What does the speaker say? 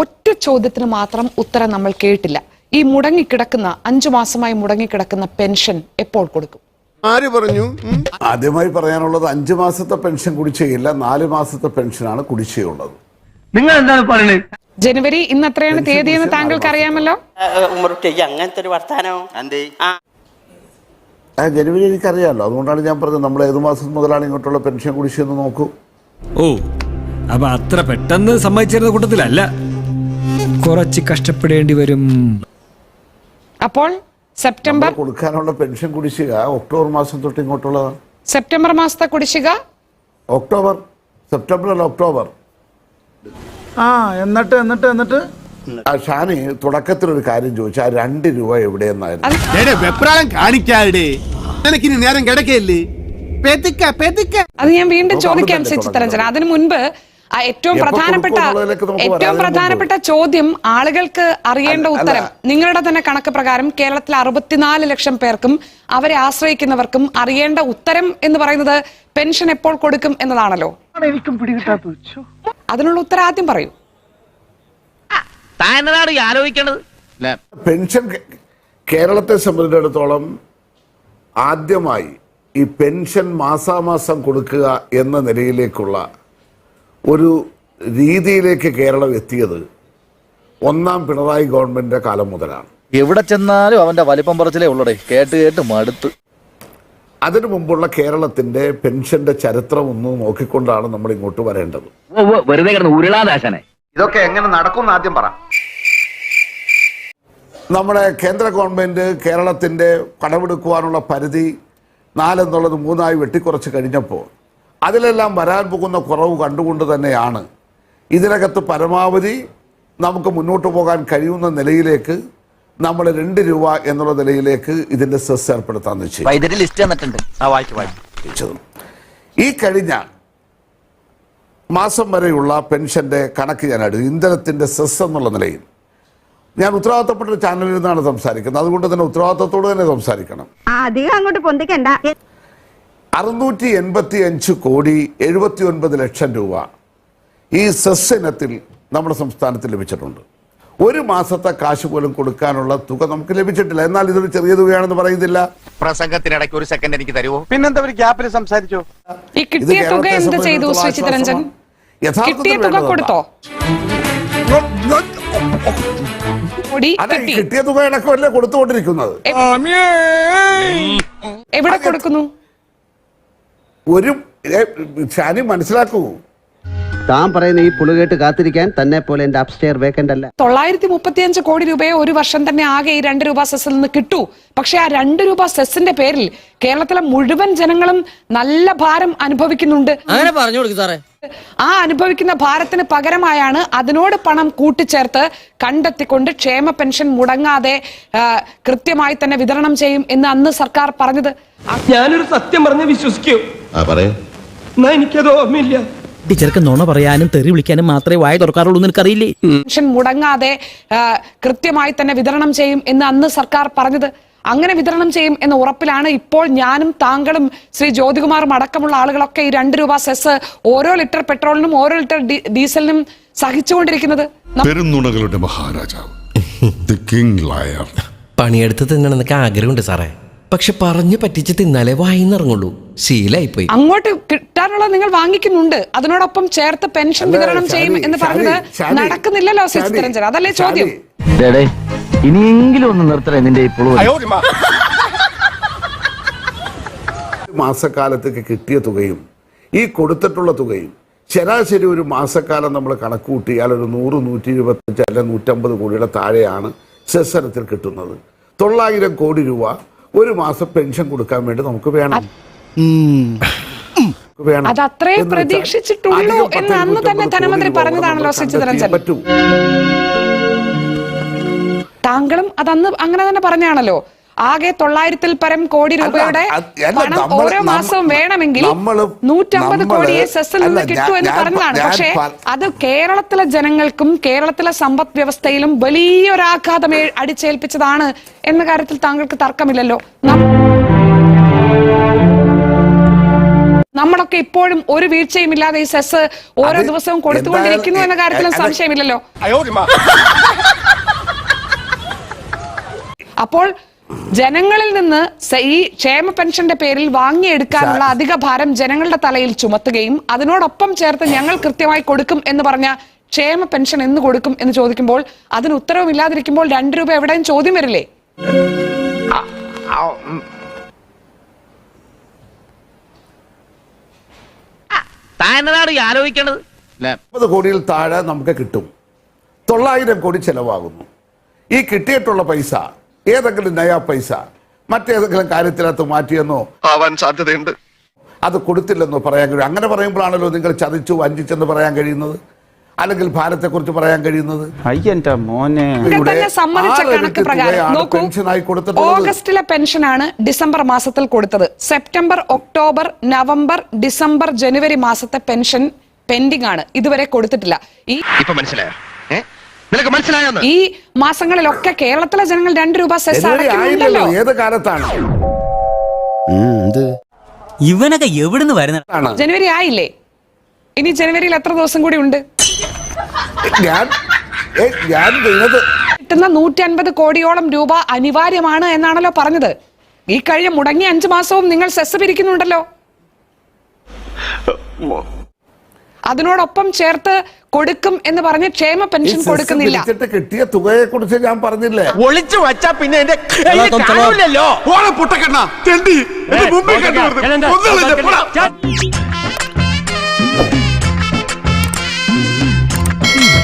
ഒറ്റ ചോദ്യത്തിന് മാത്രം ഉത്തരം നമ്മൾ കേട്ടില്ല. ഈ മുടങ്ങിക്കിടക്കുന്ന 5 മാസമായി മുടങ്ങിക്കിടക്കുന്ന പെൻഷൻ എപ്പോൾ കൊടുക്കും? ആര് പറഞ്ഞു? ആദ്യമായി പറയാനുള്ളത് 5 മാസത്തെ പെൻഷൻ കുടിശ്ശികയില്ല, 4 മാസത്തെ പെൻഷനാണ് കുടിശ്ശികയുള്ളത്. നിങ്ങൾ എന്താണ് പറയുന്നത്? ജനുവരി ഇന്ന് എത്രയാണ് തീയതി എന്ന് താങ്കൾക്ക് അറിയാമല്ലോ. അങ്ങനത്തെ ഒരു വർത്താനോ? ജനുവരി എനിക്കറിയാമല്ലോ, അതുകൊണ്ടാണ് ഞാൻ പറഞ്ഞത് നമ്മൾ ഏത് മാസം മുതലാണ് ഇങ്ങോട്ടുള്ള പെൻഷൻ കുടിശ്ശിക നോക്കൂ. ഓ, അപ്പൊ അത്ര പെട്ടെന്ന് സമ്മതിച്ചിരുന്ന കൂട്ടത്തിലല്ല, കുറച്ച് കഷ്ടപ്പെടേണ്ടി വരും. അപ്പോൾ സെപ്റ്റംബർ കൊടുക്കാനുള്ള പെൻഷൻ കുടിശ്ശിക ഒക്ടോബർ മാസം തൊട്ട് ഇങ്ങോട്ടുള്ളതാണ്. സെപ്റ്റംബർ മാസത്തെ കുടിശ്ശിക ഒക്ടോബർ, സെപ്റ്റംബർ അല്ല ഒക്ടോബർ. എന്നിട്ട് ഷാനി തുടക്കത്തിലൊരു കാര്യം ചോദിച്ചു, ആ 2 രൂപ എവിടെയെന്നായിരുന്നു. വെപ്രാളം കാണിക്കാടെ, എനിക്കിനി നേരം കിടക്കയില്ലേ? അത് ഞാൻ വീണ്ടും ചോദിക്കാം ചിത്തരഞ്ജൻ. അതിനു മുൻപ് ഏറ്റവും പ്രധാനപ്പെട്ട ചോദ്യം, ആളുകൾക്ക് അറിയേണ്ട ഉത്തരം. നിങ്ങളുടെ തന്നെ കണക്ക് പ്രകാരം കേരളത്തിൽ 64 ലക്ഷം പേർക്കും അവരെ ആശ്രയിക്കുന്നവർക്കും അറിയേണ്ട ഉത്തരം എന്ന് പറയുന്നത് പെൻഷൻ എപ്പോൾ കൊടുക്കും എന്നതാണല്ലോ. അതിനുള്ള ഉത്തരം ആദ്യം പറയൂ. പെൻഷൻ കേരളത്തെ സംബന്ധിച്ചിടത്തോളം ആദ്യമായി ഈ പെൻഷൻ മാസാമാസം കൊടുക്കുക എന്ന നിലയിലേക്കുള്ള ഒരു രീതിയിലേക്ക് കേരളം എത്തിയത് 1ാം പിണറായി ഗവൺമെന്റിന്റെ കാലം മുതലാണ്. എവിടെ ചെന്നാലും അവന്റെ വലിപ്പം പറച്ചിലേ ഉള്ളടേ, കേട്ട് മടുത്ത്. അതിനു മുമ്പുള്ള കേരളത്തിന്റെ പെൻഷന്റെ ചരിത്രം ഒന്ന് നോക്കിക്കൊണ്ടാണ് നമ്മൾ ഇങ്ങോട്ട് വരേണ്ടത്. വെറുതെ ഉരുളാദാശനെ ഇതൊക്കെ എങ്ങനെ നടക്കും ആദ്യം പറ. നമ്മുടെ കേന്ദ്ര ഗവൺമെന്റ് കേരളത്തിന്റെ കടമെടുക്കുവാനുള്ള പരിധി 4 എന്നുള്ളത് 3 വെട്ടിക്കുറച്ച് കഴിഞ്ഞപ്പോൾ അതിലെല്ലാം വരാൻ പോകുന്ന കുറവ് കണ്ടുകൊണ്ട് തന്നെയാണ് ഇതിനകത്ത് പരമാവധി നമുക്ക് മുന്നോട്ട് പോകാൻ കഴിയുന്ന നിലയിലേക്ക് നമ്മൾ 2 രൂപ എന്നുള്ള നിലയിലേക്ക് ഇതിന്റെ സെസ് ഏർപ്പെടുത്താൻ നിശ്ചയിച്ചത്. ഈ കഴിഞ്ഞ മാസം വരെയുള്ള പെൻഷന്റെ കണക്ക് ഞാൻ എടുത്തു. ഇന്ധനത്തിന്റെ സെസ് എന്നുള്ള നിലയിൽ ഞാൻ ഉത്തരവാദിത്തപ്പെട്ട ഒരു ചാനലിൽ നിന്നാണ് സംസാരിക്കുന്നത്, അതുകൊണ്ട് തന്നെ ഉത്തരവാദിത്തത്തോട് തന്നെ സംസാരിക്കണം. 685,79,00,000 രൂപ ഈ സെസ് ഇനത്തിൽ നമ്മുടെ സംസ്ഥാനത്ത് ലഭിച്ചിട്ടുണ്ട്. 1 മാസത്തെ കാശ് പോലും കൊടുക്കാനുള്ള തുക നമുക്ക് ലഭിച്ചിട്ടില്ല. എന്നാൽ ഇതൊരു ചെറിയ തുകയാണെന്ന് പറയുന്നില്ല. പ്രസംഗത്തിനിടയ്ക്ക് ഒരു സെക്കൻഡ് എനിക്ക് തരുമോ? പിന്നെന്താ ഒരു ഗ്യാപ്പിൽ സംസാരിച്ചോ? ഈ കിട്ടിയ തുക എന്ത് ചെയ്തു ശ്രീ ചിത്തരഞ്ജൻ? കിട്ടിയ തുക കൊടുത്തോ? കിട്ടിയ തുക അടക്കമല്ലേ കൊടുത്തുകൊണ്ടിരിക്കുന്നത്. എവിടെ കൊടുക്കുന്നു? ഒരു ഷാനി മനസ്സിലാക്കൂ, താൻ പറയുന്ന ഈ പുളുകേട്ട് കാത്തിരിക്കാൻ തന്നെ പോലെ എന്റെ അപ്സ്റ്റെയർ വേക്കന്റ് അല്ല. 935 കോടി രൂപയെ ഒരു വർഷം തന്നെ ആകെ ഈ 2 രൂപ സെസ്സിൽ നിന്ന് കിട്ടൂ. പക്ഷെ ആ 2 രൂപ സെസ്സിന്റെ പേരിൽ കേരളത്തിലെ മുഴുവൻ ജനങ്ങളും നല്ല ഭാരം അനുഭവിക്കുന്നുണ്ട്. അങ്ങനെ പറഞ്ഞു കൊടുക്കും സാറേ. ആ അനുഭവിക്കുന്ന ഭാരത്തിന് പകരമായാണ് അതിനോട് പണം കൂട്ടിച്ചേർത്ത് കണ്ടെത്തിക്കൊണ്ട് ക്ഷേമ പെൻഷൻ മുടങ്ങാതെ കൃത്യമായി തന്നെ വിതരണം ചെയ്യും എന്ന് അന്ന് സർക്കാർ പറഞ്ഞത്. ഞാനൊരു സത്യം പറഞ്ഞ് വിശ്വസിക്കൂ? എനിക്കത് ഓർമ്മയില്ല. ടീച്ചർക്ക് നുണ പറയാനും തെറി വിളിക്കാനും മാത്രമേ വായ തുറക്കാറുള്ളൂ എന്ന് എനിക്കറിയില്ലേ. പെൻഷൻ മുടങ്ങാതെ കൃത്യമായി തന്നെ വിതരണം ചെയ്യും എന്ന് അന്ന് സർക്കാർ പറഞ്ഞത്. അങ്ങനെ വിതരണം ചെയ്യും എന്ന ഉറപ്പിലാണ് ഇപ്പോൾ ഞാനും താങ്കളും ശ്രീ ജ്യോതികുമാറും അടക്കമുള്ള ആളുകളൊക്കെ ഈ 2 രൂപ സെസ് ഓരോ ലിറ്റർ പെട്രോളിനും ഓരോ ലിറ്റർ ഡീസലിനും സഹിച്ചുകൊണ്ടിരിക്കുന്നത്. പെരുന്നുണകളുടെ മഹാരാജാവ്, പണിയെടുത്ത് തിന്നണമെന്നൊക്കെ ആഗ്രഹമുണ്ട് സാറേ, പക്ഷെ പറഞ്ഞു പറ്റിച്ച് തിന്നാലേ വായിന്നിറങ്ങുള്ളൂ. ശീലായിപ്പോയി. അങ്ങോട്ട് കിട്ടാനുള്ളത് നിങ്ങൾ വാങ്ങിക്കുന്നുണ്ട്, അതിനോടൊപ്പം ചേർത്ത് പെൻഷൻ വിതരണം ചെയ്യും എന്ന് പറഞ്ഞത് നടക്കുന്നില്ലല്ലോ ശ്രീ ചിത്തരഞ്ജൻ. അതല്ലേ ചോദ്യം? ഇനിയെങ്കിലും ഒന്ന് നിർത്തണേ നിന്റെ മാസക്കാലത്തേക്ക് കിട്ടിയ തുകയും ഈ കൊടുത്തിട്ടുള്ള തുകയും ശരാശരി ഒരു മാസക്കാലം നമ്മൾ കണക്ക് കൂട്ടിയാൽ ഒരു 100, 125 അല്ല 150 കോടിയുടെ താഴെയാണ് സെസ്സനത്തിൽ കിട്ടുന്നത്. 900 കോടി രൂപ ഒരു മാസം പെൻഷൻ കൊടുക്കാൻ വേണ്ടി നമുക്ക് വേണം. അത് അത്രേ പ്രതീക്ഷിച്ചിട്ടുള്ളൂ എന്ന് അന്ന് തന്നെ ധനമന്ത്രി പറഞ്ഞതാണല്ലോ ശ്രീ ചിത്തരഞ്ജൻ. താങ്കളും അതന്ന് അങ്ങനെ തന്നെ പറഞ്ഞാണല്ലോ. ആകെ 900-ൽ പരം കോടി രൂപയുടെ പണം ഓരോ മാസവും വേണമെങ്കിൽ 150 കോടിയെ സെസ്സിൽ നിന്ന് കിട്ടുമെന്ന് പറഞ്ഞതാണ്. പക്ഷേ അത് കേരളത്തിലെ ജനങ്ങൾക്കും കേരളത്തിലെ സമ്പദ് വ്യവസ്ഥയിലും വലിയൊരാഘാതം അടിച്ചേൽപ്പിച്ചതാണ് എന്ന കാര്യത്തിൽ താങ്കൾക്ക് തർക്കമില്ലല്ലോ. നമ്മളൊക്കെ ഇപ്പോഴും ഒരു വീഴ്ചയും ഇല്ലാതെ ഈ സെസ് ഓരോ ദിവസവും കൊടുത്തുകൊണ്ടിരിക്കുന്നു എന്ന കാര്യത്തിലും സംശയമില്ലല്ലോ. അപ്പോൾ ജനങ്ങളിൽ നിന്ന് ഈ ക്ഷേമ പെൻഷന്റെ പേരിൽ വാങ്ങിയെടുക്കാനുള്ള അധിക ഭാരം ജനങ്ങളുടെ തലയിൽ ചുമത്തുകയും അതിനോടൊപ്പം ചേർത്ത് ഞങ്ങൾ കൃത്യമായി കൊടുക്കും എന്ന് പറഞ്ഞ ക്ഷേമ പെൻഷൻ എന്ന് കൊടുക്കും എന്ന് ചോദിക്കുമ്പോൾ അതിന് ഉത്തരവുമില്ലാതിരിക്കുമ്പോൾ 2 രൂപ എവിടെയും ചോദ്യം വരില്ലേ? ആലോചിക്കേണ്ടത് 50 കോടിയിൽ താഴെ നമുക്ക് കിട്ടും. 900 കോടി ചെലവാകുന്നു. ഈ കിട്ടിയിട്ടുള്ള പൈസ ഏതെങ്കിലും നയാ പൈസ മറ്റേതെങ്കിലും കാര്യത്തിനകത്ത് മാറ്റിയെന്നോ ആവാൻ സാധ്യതയുണ്ട്. അത് കൊടുത്തില്ലെന്നോ പറയാൻ കഴിയും. അങ്ങനെ പറയുമ്പോഴാണല്ലോ നിങ്ങൾ ചതിച്ചു വഞ്ചിച്ചെന്ന് പറയാൻ കഴിയുന്നത്, അല്ലെങ്കിൽ ഭാരതത്തെക്കുറിച്ച് പറയാൻ കഴിയുന്നത്. സമ്മതിച്ച കണക്ക് പ്രകാരം നോക്കൂ, ഓഗസ്റ്റിലെ പെൻഷനാണ് ഡിസംബർ മാസത്തിൽ കൊടുത്തത്. സെപ്റ്റംബർ, ഒക്ടോബർ, നവംബർ, ഡിസംബർ, ജനുവരി മാസത്തെ പെൻഷൻ പെൻഡിംഗ് ആണ്, ഇതുവരെ കൊടുത്തിട്ടില്ല. ഈ മാസങ്ങളിലൊക്കെ കേരളത്തിലെ ജനങ്ങൾ 2 രൂപ സെസ് അടയ്ക്കുന്നുണ്ടല്ലോ. ഏത് കാലത്താണ്? ഇവനൊക്കെ എവിടുന്ന് വരുന്ന? ജനുവരി ആയില്ലേ? ഇനി ജനുവരിയിൽ എത്ര ദിവസം കൂടി ഉണ്ട്? കിട്ടുന്ന 150 കോടിയോളം രൂപ അനിവാര്യമാണ് എന്നാണല്ലോ പറഞ്ഞത്. ഈ കഴിഞ്ഞ മുടങ്ങിയ 5 മാസവും നിങ്ങൾ സെസ് പിരിക്കുന്നുണ്ടല്ലോ. അതിനോടൊപ്പം ചേർത്ത് കൊടുക്കും എന്ന് പറഞ്ഞ് ക്ഷേമ പെൻഷൻ കൊടുക്കുന്നില്ല. കിട്ടിയ തുകയെ കുറിച്ച് ഞാൻ പറഞ്ഞില്ലേ? ഒളിച്ചു വച്ചാ പിന്നെ പൊട്ടക്കെണ്ണ